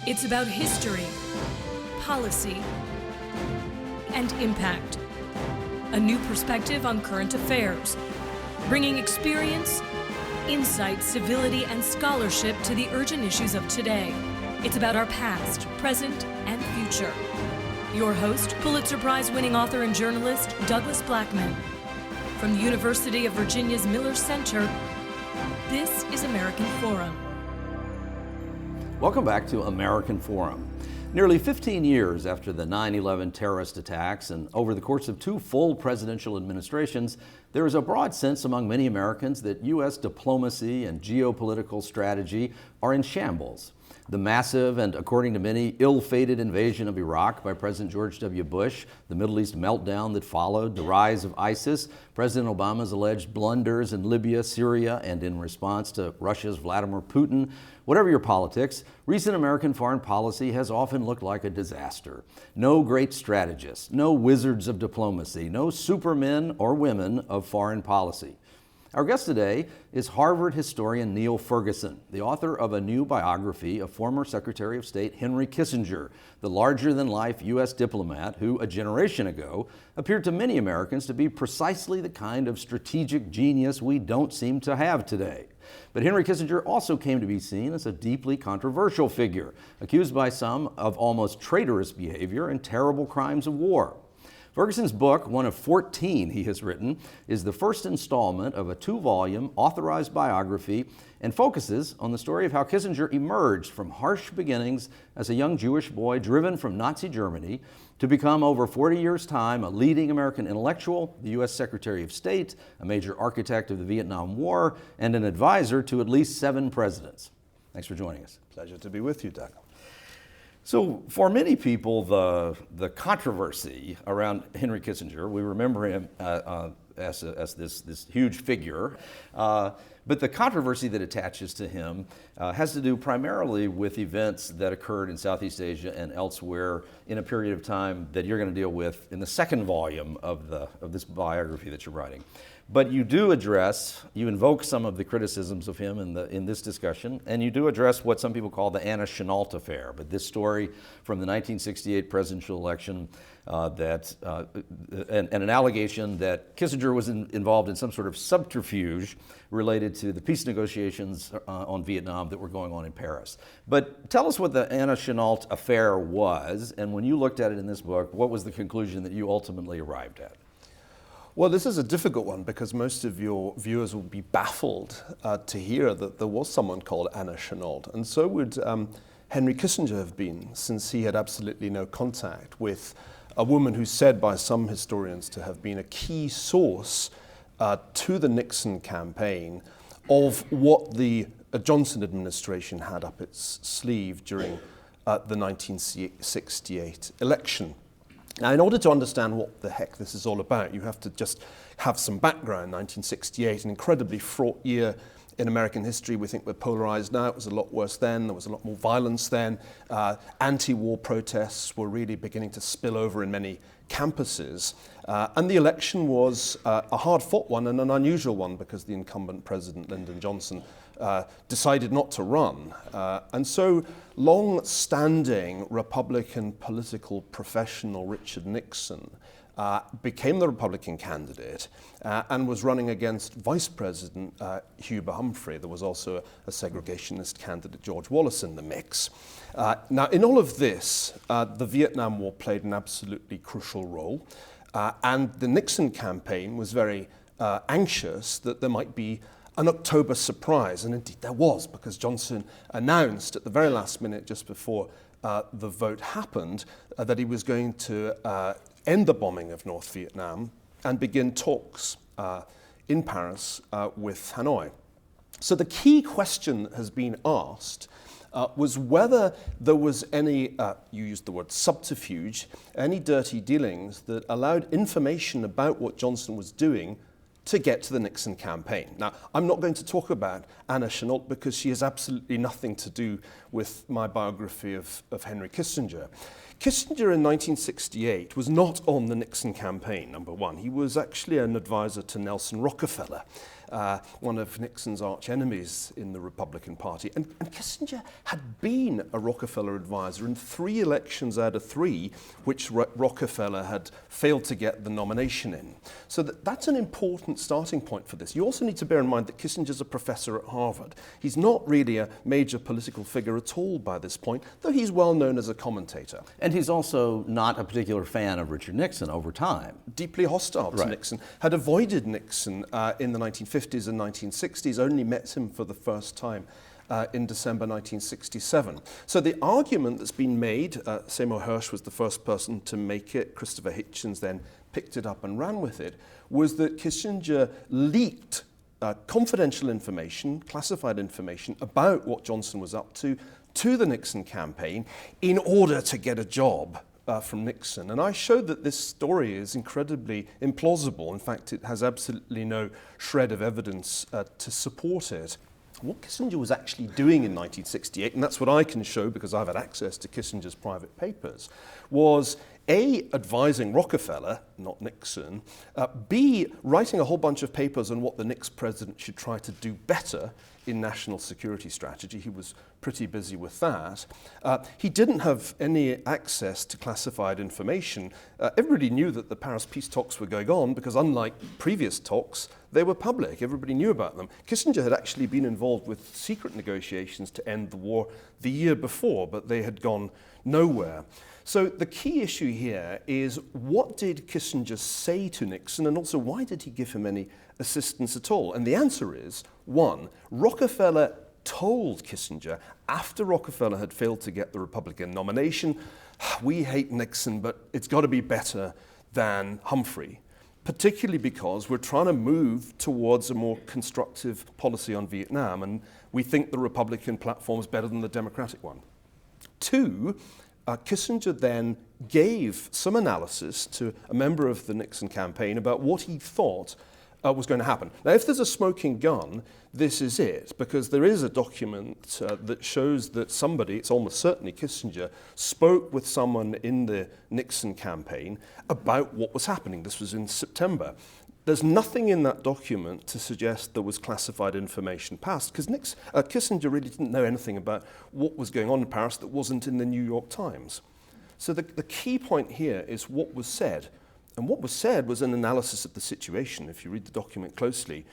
It's about history, policy, and impact. A new perspective on current affairs, bringing experience, insight, civility, and scholarship to the urgent issues of today. It's about our past, present, and future. Your host, Pulitzer Prize-winning author and journalist, Douglas Blackman. From the University of Virginia's Miller Center, this is American Forum. Welcome back to American Forum. Nearly 15 years after the 9/11 terrorist attacks and over the course of 2 full presidential administrations, there is a broad sense among many Americans that U.S. diplomacy and geopolitical strategy are in shambles. The massive and, according to many, ill-fated invasion of Iraq by President George W. Bush, the Middle East meltdown that followed, the rise of ISIS, President Obama's alleged blunders in Libya, Syria, and in response to Russia's Vladimir Putin. Whatever your politics, recent American foreign policy has often looked like a disaster. No great strategists, no wizards of diplomacy, no supermen or women of foreign policy. Our guest today is Harvard historian NIALL Ferguson, the author of a new biography of former Secretary of State Henry Kissinger, the larger-than-life U.S. diplomat who, a generation ago, appeared to many Americans to be precisely the kind of strategic genius we don't seem to have today. But Henry Kissinger also came to be seen as a deeply controversial figure, accused by some of almost traitorous behavior and terrible crimes of war. Ferguson's book, one of 14 he has written, is the first installment of a 2-volume authorized biography and focuses on the story of how Kissinger emerged from harsh beginnings as a young Jewish boy driven from Nazi Germany to become, over 40 years' time, a leading American intellectual, the U.S. Secretary of State, a major architect of the Vietnam War, and an advisor to at least 7 presidents. Thanks for joining us. Pleasure to be with you, Doug. So for many people, the controversy around Henry Kissinger, we remember him as this huge figure, but the controversy that attaches to him has to do primarily with events that occurred in Southeast Asia and elsewhere in a period of time that you're going to deal with in the 2nd volume of this biography that you're writing. But you do you invoke some of the criticisms of him in this discussion, and you do address what some people call the Chennault affair. But this story from the 1968 presidential election and an allegation that Kissinger was involved in some sort of subterfuge related to the peace negotiations on Vietnam that were going on in Paris. But tell us what the Chennault affair was, and when you looked at it in this book, what was the conclusion that you ultimately arrived at? Well, this is a difficult one because most of your viewers will be baffled to hear that there was someone called Chennault, and so would Henry Kissinger have been, since he had absolutely no contact with a woman who's said by some historians to have been a key source to the Nixon campaign of what the Johnson administration had up its sleeve during the 1968 election. Now, in order to understand what the heck this is all about, you have to just have some background. 1968, an incredibly fraught year in American history. We think we're polarized now. It was a lot worse then. There was a lot more violence then. Anti-war protests were really beginning to spill over in many campuses. And the election was a hard-fought one and an unusual one because the incumbent president, Lyndon Johnson, decided not to run. And so long-standing Republican political professional Richard Nixon became the Republican candidate and was running against Vice President Hugh Humphrey. There was also a segregationist candidate, George Wallace, in the mix. Now, in all of this, the Vietnam War played an absolutely crucial role, and the Nixon campaign was very anxious that there might be an October surprise, and indeed there was, because Johnson announced at the very last minute, just before the vote happened, that he was going to end the bombing of North Vietnam and begin talks in Paris with Hanoi. So the key question that has been asked was whether there was any, you used the word subterfuge, any dirty dealings that allowed information about what Johnson was doing to get to the Nixon campaign. Now, I'm not going to talk about Chennault because she has absolutely nothing to do with my biography of Henry Kissinger. Kissinger in 1968 was not on the Nixon campaign, number one. He was actually an advisor to Nelson Rockefeller, one of Nixon's arch enemies in the Republican Party. And Kissinger had been a Rockefeller advisor in 3 elections out of 3, which Rockefeller had failed to get the nomination in. So that's an important starting point for this. You also need to bear in mind that Kissinger's a professor at Harvard. He's not really a major political figure at all by this point, though he's well known as a commentator. And he's also not a particular fan of Richard Nixon over time. Deeply hostile to Nixon, had avoided Nixon in the 1950s and 1960s, only met him for the first time in December 1967. So the argument that's been made, Seymour Hersh was the first person to make it, Christopher Hitchens then picked it up and ran with it, was that Kissinger leaked confidential information, classified information about what Johnson was up to the Nixon campaign in order to get a job from Nixon. And I showed that this story is incredibly implausible. In fact, it has absolutely no shred of evidence to support it. What Kissinger was actually doing in 1968, and that's what I can show because I've had access to Kissinger's private papers, was A, advising Rockefeller, not Nixon, B, writing a whole bunch of papers on what the next president should try to do better in national security strategy. He was pretty busy with that. He didn't have any access to classified information. Everybody knew that the Paris peace talks were going on because unlike previous talks, they were public. Everybody knew about them. Kissinger had actually been involved with secret negotiations to end the war the year before, but they had gone nowhere. So the key issue here is what did Kissinger say to Nixon, and also why did he give him any assistance at all? And the answer is, 1, Rockefeller told Kissinger, after Rockefeller had failed to get the Republican nomination, we hate Nixon, but it's got to be better than Humphrey, particularly because we're trying to move towards a more constructive policy on Vietnam, and we think the Republican platform is better than the Democratic one. 2, Kissinger then gave some analysis to a member of the Nixon campaign about what he thought was going to happen. Now, if there's a smoking gun, this is it, because there is a document that shows that somebody, it's almost certainly Kissinger, spoke with someone in the Nixon campaign about what was happening. This was in September. There's nothing in that document to suggest there was classified information passed, because Kissinger really didn't know anything about what was going on in Paris that wasn't in the New York Times. So the key point here is what was said. And what was said was an analysis of the situation. If you read the document closely,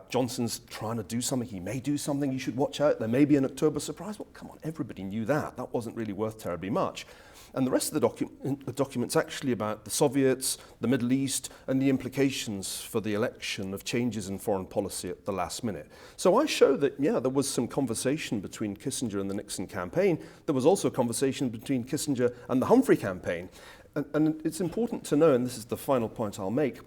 Johnson's trying to do something. He may do something. You should watch out. There may be an October surprise. Well, come on, everybody knew that. That wasn't really worth terribly much. And the rest of the document's actually about the Soviets, the Middle East, and the implications for the election of changes in foreign policy at the last minute. So I show that, yeah, there was some conversation between Kissinger and the Nixon campaign. There was also a conversation between Kissinger and the Humphrey campaign. And it's important to know, and this is the final point I'll make,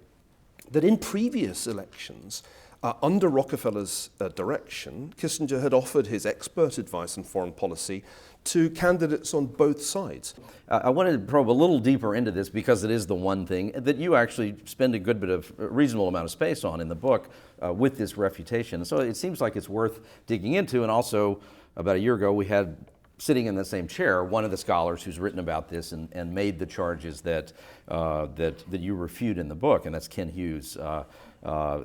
that in previous elections, under Rockefeller's direction, Kissinger had offered his expert advice on foreign policy to candidates on both sides. I wanted to probe a little deeper into this because it is the one thing that you actually spend a good bit of, a reasonable amount of space on in the book with this refutation. So it seems like it's worth digging into. And also, about a year ago, we had sitting in the same chair, one of the scholars who's written about this and made the charges that you refute in the book, and that's Ken Hughes,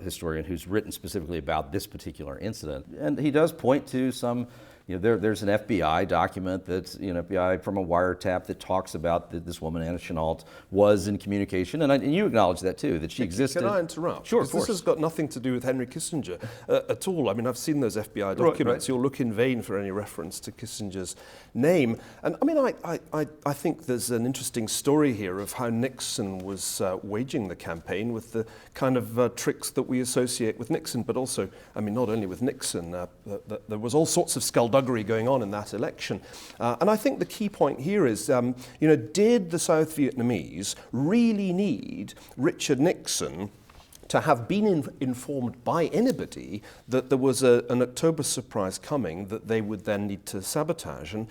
historian who's written specifically about this particular incident. And he does point to some, there's an FBI document that's, FBI from a wiretap that talks about that this woman, Anna Chennault, was in communication, and you acknowledge that too, that she existed. Can I interrupt? Sure, of course. This has got nothing to do with Henry Kissinger at all. I mean, I've seen those FBI documents. Right. You'll look in vain for any reference to Kissinger's name. And I mean, I think there's an interesting story here of how Nixon was waging the campaign with the kind of tricks that we associate with Nixon, but also, I mean, not only with Nixon, there was all sorts of skullduggery going on in that election. And I think the key point here is, did the South Vietnamese really need Richard Nixon to have been informed by anybody that there was an October surprise coming that they would then need to sabotage? And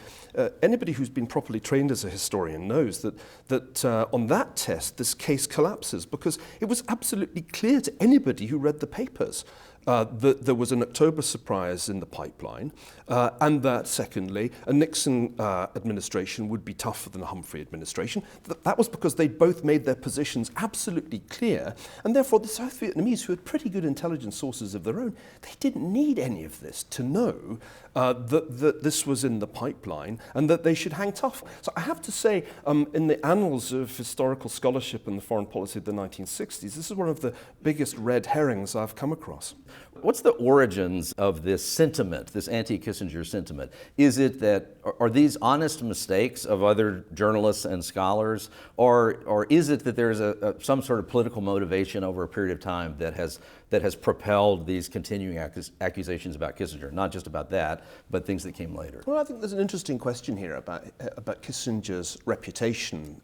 anybody who's been properly trained as a historian knows that on that test, this case collapses because it was absolutely clear to anybody who read the papers that there was an October surprise in the pipeline, and that, secondly, a Nixon administration would be tougher than a Humphrey administration. That was because they'd both made their positions absolutely clear, and therefore the South Vietnamese, who had pretty good intelligence sources of their own, they didn't need any of this to know that this was in the pipeline and that they should hang tough. So I have to say, in the annals of historical scholarship and the foreign policy of the 1960s, this is one of the biggest red herrings I've come across. What's the origins of this sentiment, this anti-Kissinger sentiment? Is it that, are these honest mistakes of other journalists and scholars, or is it that there's some sort of political motivation over a period of time that has propelled these continuing accusations about Kissinger? Not just about that, but things that came later. Well, I think there's an interesting question here about Kissinger's reputation.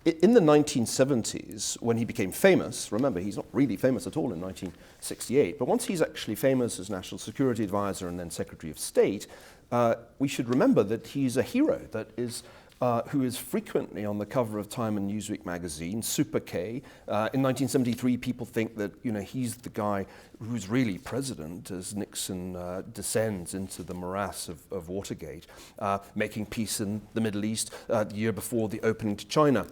In the 1970s, when he became famous, remember, he's not really famous at all in 1968, but once he's actually famous as National Security Advisor and then Secretary of State, we should remember that he's a hero who is frequently on the cover of Time and Newsweek magazine, SuperK. In 1973, people think that he's the guy who's really president as Nixon descends into the morass of Watergate, making peace in the Middle East the year before the opening to China.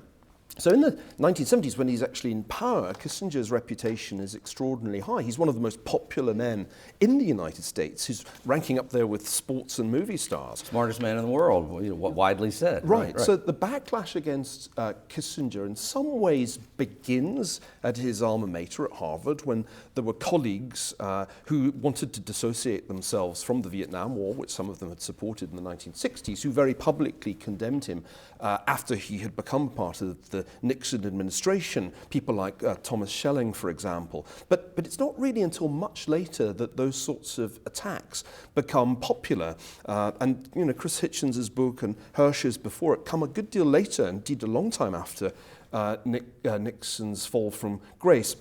So in the 1970s, when he's actually in power, Kissinger's reputation is extraordinarily high. He's one of the most popular men in the United States. He's ranking up there with sports and movie stars. Smartest man in the world, widely said. Right. So the backlash against Kissinger in some ways begins at his alma mater at Harvard, when there were colleagues who wanted to dissociate themselves from the Vietnam War, which some of them had supported in the 1960s, who very publicly condemned him after he had become part of the Nixon administration, people like Thomas Schelling, for example. But it's not really until much later that those sorts of attacks become popular. And Chris Hitchens' book and Hirsch's before it come a good deal later, indeed a long time after Nixon's fall from grace.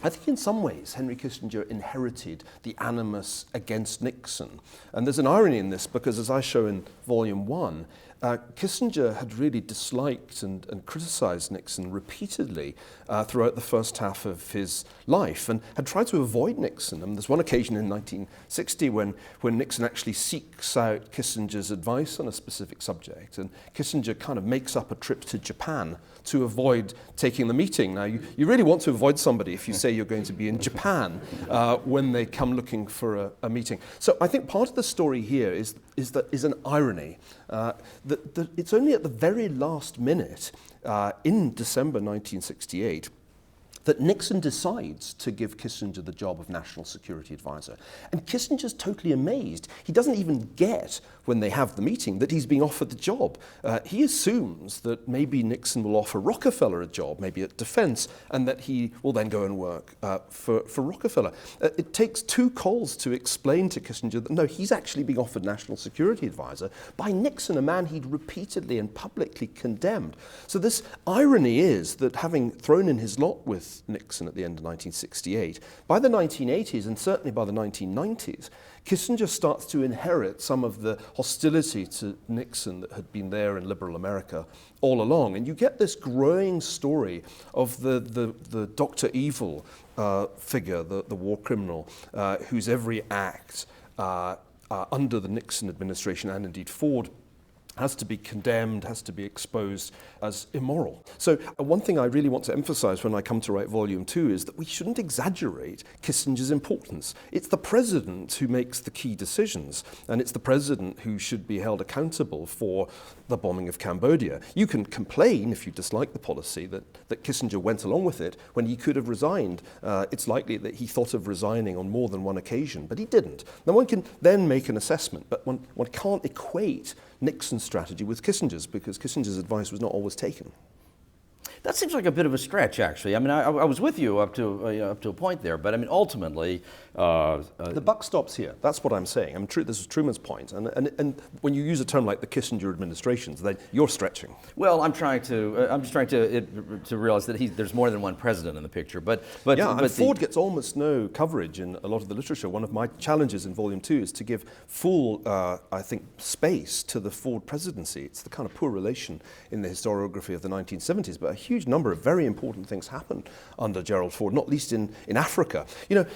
I think in some ways Henry Kissinger inherited the animus against Nixon. And there's an irony in this because, as I show in Volume 1, Kissinger had really disliked and criticized Nixon repeatedly throughout the first half of his life and had tried to avoid Nixon. And there's one occasion in 1960 when Nixon actually seeks out Kissinger's advice on a specific subject, and Kissinger kind of makes up a trip to Japan to avoid taking the meeting. Now, you really want to avoid somebody if you say you're going to be in Japan when they come looking for a meeting. So I think part of the story here is an irony. That it's only at the very last minute, in December 1968, that Nixon decides to give Kissinger the job of National Security Advisor. And Kissinger's totally amazed. He doesn't even get, when they have the meeting, that he's being offered the job. He assumes that maybe Nixon will offer Rockefeller a job, maybe at Defense, and that he will then go and work for Rockefeller. It takes 2 calls to explain to Kissinger that, no, he's actually being offered National Security Advisor by Nixon, a man he'd repeatedly and publicly condemned. So this irony is that, having thrown in his lot with Nixon at the end of 1968, by the 1980s and certainly by the 1990s, Kissinger starts to inherit some of the hostility to Nixon that had been there in liberal America all along. And you get this growing story of the Dr. Evil figure, the war criminal, whose every act under the Nixon administration, and indeed Ford, has to be condemned, has to be exposed as immoral. So one thing I really want to emphasize when I come to write Volume 2 is that we shouldn't exaggerate Kissinger's importance. It's the president who makes the key decisions, and it's the president who should be held accountable for the bombing of Cambodia. You can complain, if you dislike the policy, that Kissinger went along with it when he could have resigned. It's likely that he thought of resigning on more than one occasion, but he didn't. Now, one can then make an assessment, but one can't equate Nixon's strategy with Kissinger's, because Kissinger's advice was not always taken. That seems like a bit of a stretch, actually. I mean, I was with you up to a point there, but I mean, ultimately, the buck stops here. That's what I'm saying. I mean, this is Truman's point, and when you use a term like the Kissinger administrations, then you're stretching. Well, I'm just trying to realize that there's more than one president in the picture. But Ford gets almost no coverage in a lot of the literature. One of my challenges in Volume 2 is to give full, I think, space to the Ford presidency. It's the kind of poor relation in the historiography of the 1970s, but a huge huge number of very important things happened under Gerald Ford, not least in Africa.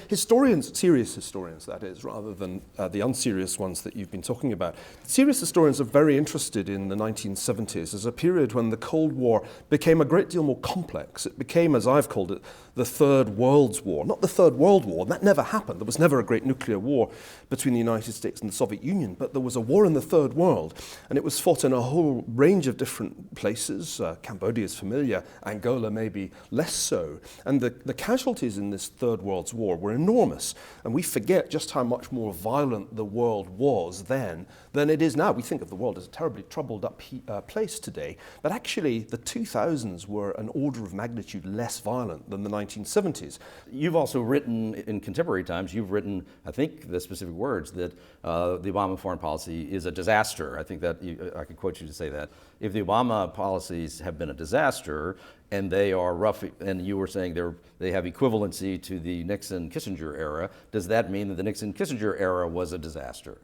Historians, serious historians that is, rather than the unserious ones that you've been talking about, serious historians are very interested in the 1970s as a period when the Cold War became a great deal more complex. It became, as I've called it, the Third World's War. Not the Third World War, that never happened. There was never a great nuclear war between the United States and the Soviet Union, but there was a war in the Third World, and it was fought in a whole range of different places. Cambodia is familiar, Angola maybe less so. And the casualties in this Third World's War were enormous, and we forget just how much more violent the world was then than it is now. We think of the world as a terribly troubled up place today, but actually the 2000s were an order of magnitude less violent than the 1970s. You've also written, in contemporary times, you've written, I think, the specific words that the Obama foreign policy is a disaster. I think that I could quote you to say that. If the Obama policies have been a disaster, and they are rough, and you were saying they have equivalency to the Nixon-Kissinger era, does that mean that the Nixon-Kissinger era was a disaster?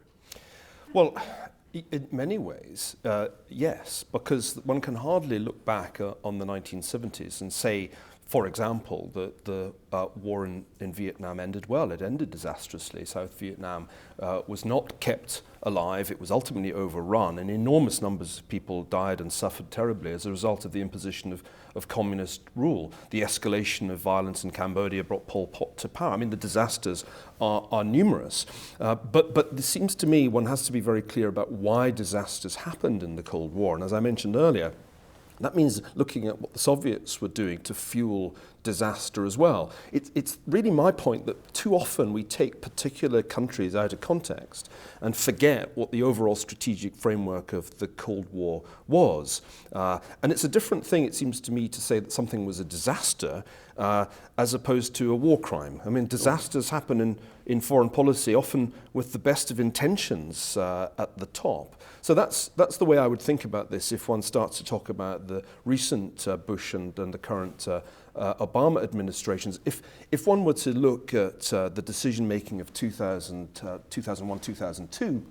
Well, in many ways, yes, because one can hardly look back on the 1970s and say, for example, that the war in Vietnam ended well. It ended disastrously. South Vietnam was not kept alive. It was ultimately overrun, and enormous numbers of people died and suffered terribly as a result of the imposition of communist rule. The escalation of violence in Cambodia brought Pol Pot to power. I mean, the disasters are numerous. But it seems to me one has to be very clear about why disasters happened in the Cold War. And as I mentioned earlier, that means looking at what the Soviets were doing to fuel disaster as well. It's really my point that too often we take particular countries out of context and forget what the overall strategic framework of the Cold War was. And it's a different thing, it seems to me, to say that something was a disaster as opposed to a war crime. I mean, disasters happen in foreign policy, often with the best of intentions at the top. So that's the way I would think about this if one starts to talk about the recent Bush and the current Obama administrations. If one were to look at the decision-making of 2001, 2002,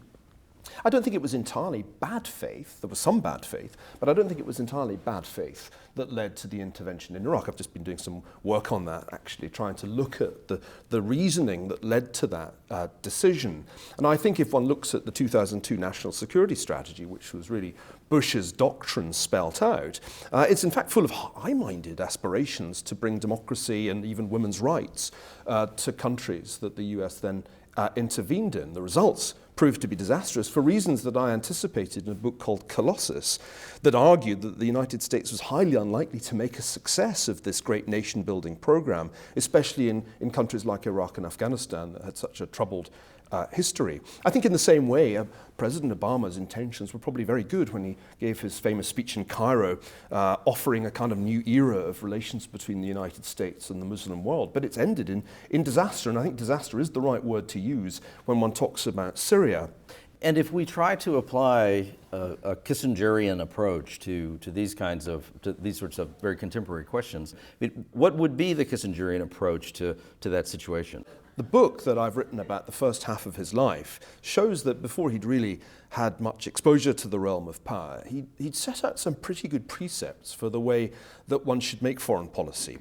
I don't think it was entirely bad faith. There was some bad faith, but I don't think it was entirely bad faith that led to the intervention in Iraq. I've just been doing some work on that, actually, trying to look at the reasoning that led to that decision. And I think if one looks at the 2002 National Security Strategy, which was really Bush's doctrine spelt out, it's in fact full of high-minded aspirations to bring democracy and even women's rights to countries that the US then intervened in. The results proved to be disastrous for reasons that I anticipated in a book called Colossus, that argued that the United States was highly unlikely to make a success of this great nation-building program, especially in countries like Iraq and Afghanistan that had such a troubled history. I think in the same way, President Obama's intentions were probably very good when he gave his famous speech in Cairo, offering a kind of new era of relations between the United States and the Muslim world. But it's ended in disaster, and I think disaster is the right word to use when one talks about Syria. And if we try to apply a Kissingerian approach to these sorts of very contemporary questions, what would be the Kissingerian approach to that situation? The book that I've written about the first half of his life shows that before he'd really had much exposure to the realm of power, he'd set out some pretty good precepts for the way that one should make foreign policy.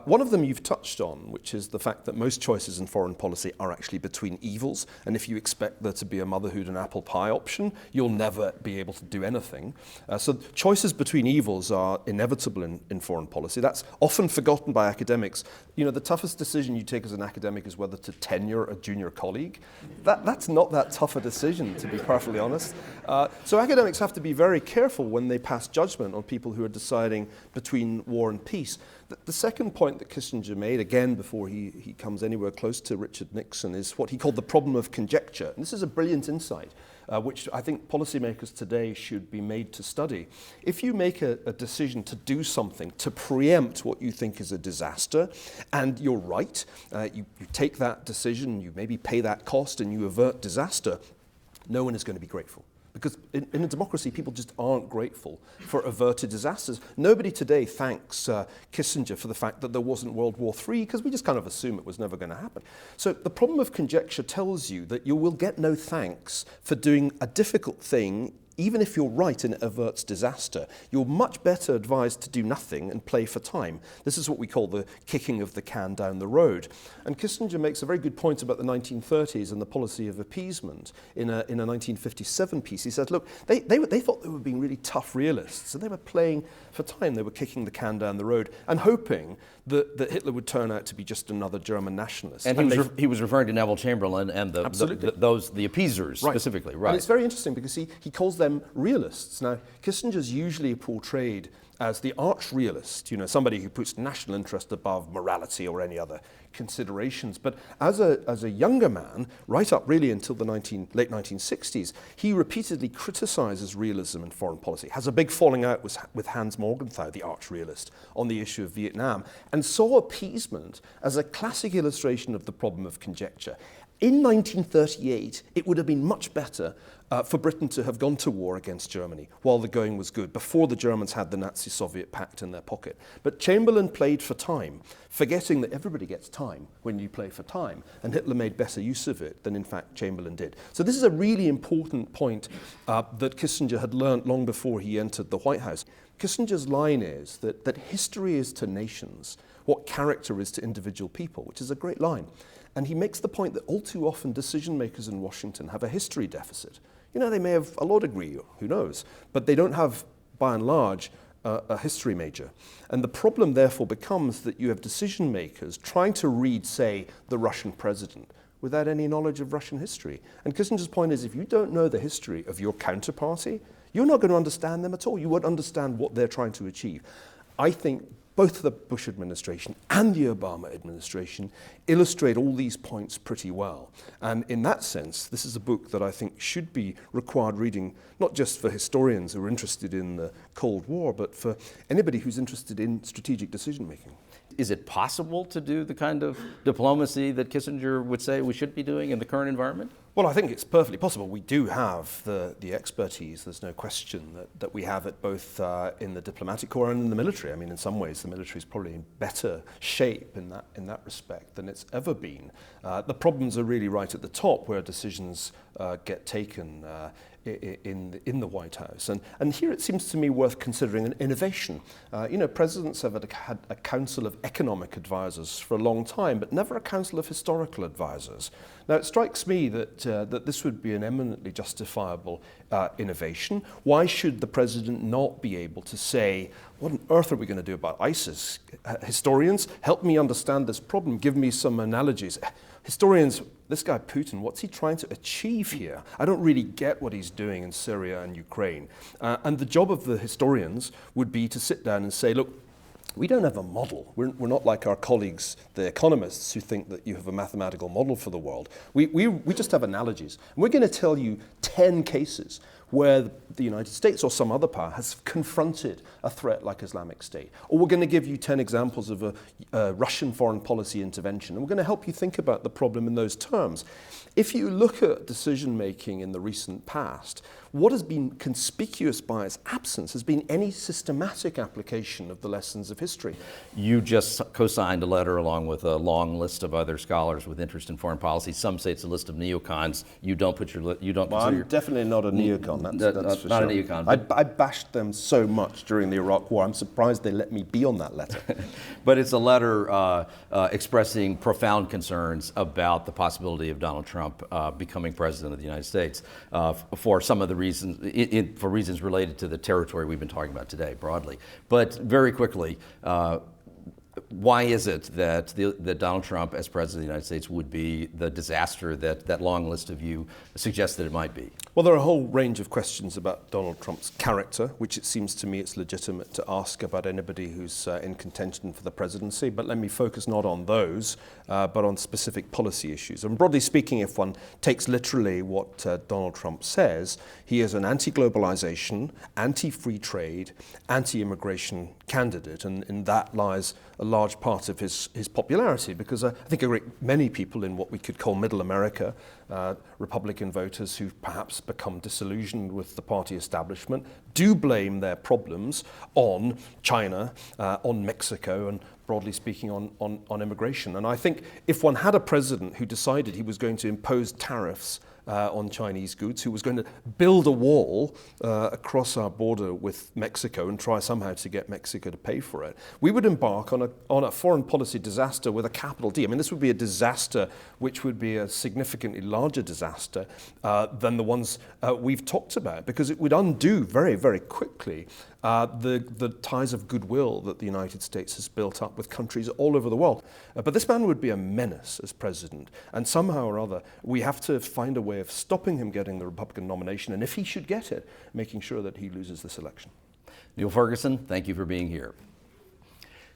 One of them you've touched on, which is the fact that most choices in foreign policy are actually between evils, and if you expect there to be a motherhood and apple pie option, you'll never be able to do anything. So choices between evils are inevitable in foreign policy. That's often forgotten by academics. You know, the toughest decision you take as an academic is whether to tenure a junior colleague. That's not that tough a decision, to be perfectly honest. So academics have to be very careful when they pass judgment on people who are deciding between war and peace. The second point that Kissinger made, again before he comes anywhere close to Richard Nixon, is what he called the problem of conjecture. And this is a brilliant insight, which I think policymakers today should be made to study. If you make a decision to do something, to preempt what you think is a disaster, and you're right, you take that decision, you maybe pay that cost, and you avert disaster, no one is going to be grateful. Because in a democracy, people just aren't grateful for averted disasters. Nobody today thanks Kissinger for the fact that there wasn't World War III, because we just kind of assume it was never going to happen. So the problem of conjecture tells you that you will get no thanks for doing a difficult thing even if you're right and it averts disaster, you're much better advised to do nothing and play for time. This is what we call the kicking of the can down the road. And Kissinger makes a very good point about the 1930s and the policy of appeasement. In a 1957 piece, he said, look, they thought they were being really tough realists, and they were playing for time. They were kicking the can down the road and hoping that Hitler would turn out to be just another German nationalist. And he was referring to Neville Chamberlain and the appeasers specifically, right? And it's very interesting because he calls them realists. Now, Kissinger's usually portrayed as the arch realist, somebody who puts national interest above morality or any other considerations. But as a younger man, right up really until the late 1960s, he repeatedly criticizes realism in foreign policy, has a big falling out with Hans Morgenthau, the arch realist, on the issue of Vietnam, and saw appeasement as a classic illustration of the problem of conjecture. In 1938, it would have been much better for Britain to have gone to war against Germany while the going was good, before the Germans had the Nazi-Soviet pact in their pocket. But Chamberlain played for time, forgetting that everybody gets time when you play for time, and Hitler made better use of it than, in fact, Chamberlain did. So this is a really important point that Kissinger had learnt long before he entered the White House. Kissinger's line is that history is to nations what character is to individual people, which is a great line. And he makes the point that all too often decision makers in Washington have a history deficit. They may have a law degree, who knows, but they don't have, by and large, a history major. And the problem therefore becomes that you have decision makers trying to read, say, the Russian president without any knowledge of Russian history. And Kissinger's point is, if you don't know the history of your counterparty, you're not going to understand them at all. You won't understand what they're trying to achieve. I think both the Bush administration and the Obama administration illustrate all these points pretty well. And in that sense, this is a book that I think should be required reading, not just for historians who are interested in the Cold War, but for anybody who's interested in strategic decision making. Is it possible to do the kind of diplomacy that Kissinger would say we should be doing in the current environment? Well, I think it's perfectly possible. We do have the expertise, there's no question, that we have it both in the diplomatic corps and in the military. I mean, in some ways, the military is probably in better shape in that respect than it's ever been. The problems are really right at the top, where decisions get taken in the White House. And here it seems to me worth considering an innovation. Presidents have had a council of economic advisors for a long time, but never a council of historical advisors. Now, it strikes me that this would be an eminently justifiable innovation. Why should the president not be able to say, what on earth are we going to do about ISIS? Historians, help me understand this problem. Give me some analogies. Historians, this guy Putin, what's he trying to achieve here? I don't really get what he's doing in Syria and Ukraine. And the job of the historians would be to sit down and say, look, we don't have a model. We're not like our colleagues, the economists, who think that you have a mathematical model for the world. We just have analogies. And we're going to tell you 10 cases where the United States or some other power has confronted a threat like Islamic State. Or we're going to give you 10 examples of a Russian foreign policy intervention. And we're going to help you think about the problem in those terms. If you look at decision making in the recent past, what has been conspicuous by its absence has been any systematic application of the lessons of history. You just co-signed a letter along with a long list of other scholars with interest in foreign policy. Some say it's a list of neocons. You don't put your I'm definitely not a neocon. That's for not sure. a neocon. I bashed them so much during the Iraq War. I'm surprised they let me be on that letter. But it's a letter expressing profound concerns about the possibility of Donald Trump becoming president of the United States for some of the reasons, for reasons related to the territory we've been talking about today broadly. But very quickly, why is it that Donald Trump as president of the United States would be the disaster that long list of you suggests that it might be? Well, there are a whole range of questions about Donald Trump's character, which it seems to me it's legitimate to ask about anybody who's in contention for the presidency. But let me focus not on those, but on specific policy issues. And broadly speaking, if one takes literally what Donald Trump says, he is an anti-globalization, anti-free trade, anti-immigration candidate. And in that lies a large part of his popularity, because I think a great many people in what we could call middle America, Republican voters who've perhaps become disillusioned with the party establishment, do blame their problems on China, on Mexico, and broadly speaking on immigration. And I think if one had a president who decided he was going to impose tariffs on Chinese goods, who was going to build a wall across our border with Mexico and try somehow to get Mexico to pay for it, we would embark on a foreign policy disaster with a capital D. I mean, this would be a disaster which would be a significantly larger disaster than the ones we've talked about, because it would undo very, very quickly the ties of goodwill that the United States has built up with countries all over the world. But this man would be a menace as president, and somehow or other we have to find a way of stopping him getting the Republican nomination, and if he should get it, making sure that he loses this election. NIALL Ferguson, thank you for being here.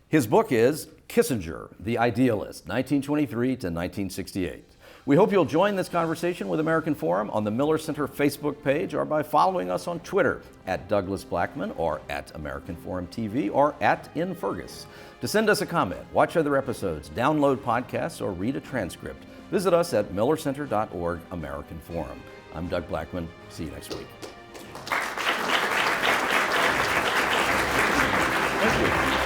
His book is Kissinger, the Idealist, 1923 to 1968. We hope you'll join this conversation with American Forum on the Miller Center Facebook page, or by following us on Twitter @Douglas Blackman, or @American Forum TV, or @InFergus. To send us a comment, watch other episodes, download podcasts, or read a transcript, visit us at millercenter.org American Forum. I'm Doug Blackman. See you next week. Thank you.